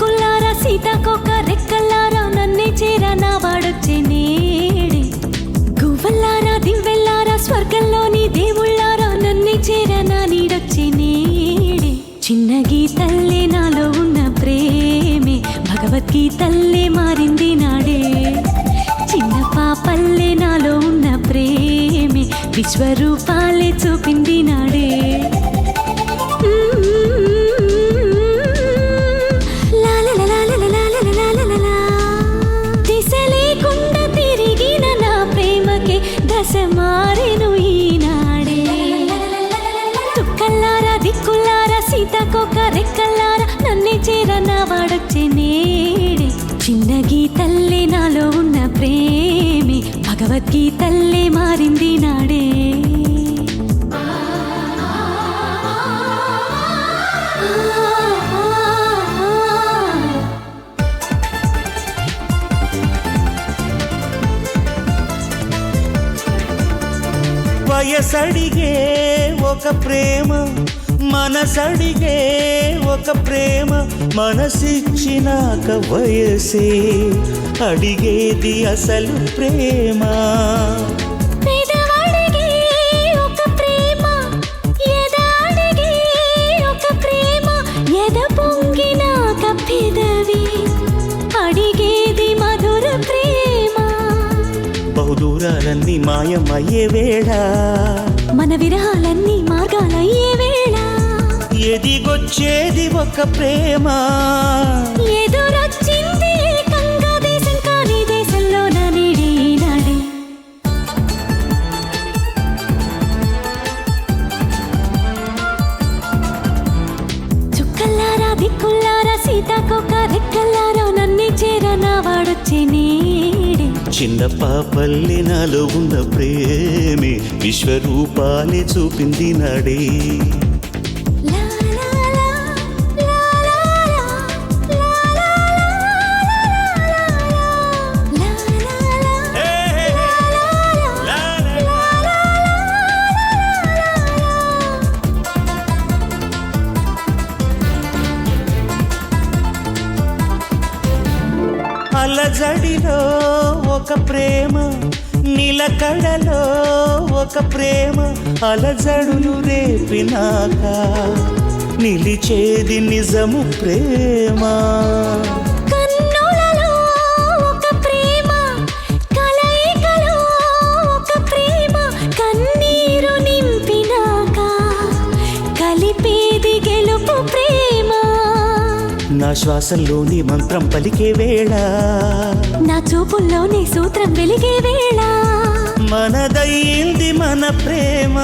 దిక్కులారా సీతాకొక రెక్కలారా నన్నే చేరా నా వాడొచ్చే నేడే గువ్వల్లారా దివ్వెల్లారా స్వర్గంలోని దేవుళ్ళారా నన్నే చేరా నా నీడొచ్చే నేడే చిన్న గీతల్లే నాలో ఉన్న ప్రేమే భగవద్గీతల్లే మారింది నాడే చిన్న పాపల్లే నాలో ఉన్న ప్రేమే విశ్వరూపాలే చూపింది నాడే దిశ లేకుండా తిరిగిన నా ప్రేమకే దశ మారెను ఈనాడే తుక్కల్లారా దిక్కులారా సీతాకొక రెక్కల్లారా నన్నే చేర నా వాడొచ్చే నేడే చిన్న గీతల్లే నాలో ఉన్న ప్రేమే భగవద్గీతల్లే మారింది నాడే వయసడిగే ఒక ప్రేమ మనసడిగే ఒక ప్రేమ మనసిచ్చినాక వయసే అడిగేది అసలు ప్రేమ పెదవడిగే ఒక ప్రేమ ఎదడిగే ఒక ప్రేమ ఎద పొంగినాక పెదవి అడిగేది మధుర ప్రేమ బహుదూరాలన్నీ మాయమయ్యే వేళ మన విరహాలన్నీ మార్గాలయ్యే వేళ ఎదిగొచ్చేది ఒక ప్రేమ ఎదురొచ్చింది ఏకంగా దేశం కాని దేశంలో నీడే నాడే చుక్కల్లారా దిక్కుల్లారా సీతాకొక రెక్కల్లారా నన్నే చేర నా వాడొచ్చే నేడే చిన్న పాపల్లి నాలో ఉన్న ప్రేమే విశ్వరూపాలే చూపింది నాడే లా లా లా లా లా లా లా లా అలజడిలో ఒక ప్రేమ నిలకడలో ఒక ప్రేమ అలజడులు రేపినాక నిలిచేది నిజము ప్రేమ కన్నులలో ఒక ప్రేమ కలయికలో ఒక ప్రేమ కన్నీరు నింపినాక కలిపేది గెలుపు ప్రేమ నా శ్వాసంలోని మంత్రం పలికే వేళ నా చూపుల్లోనే సూత్రం వెలిగే వేళ మనదయ్యింది మన ప్రేమ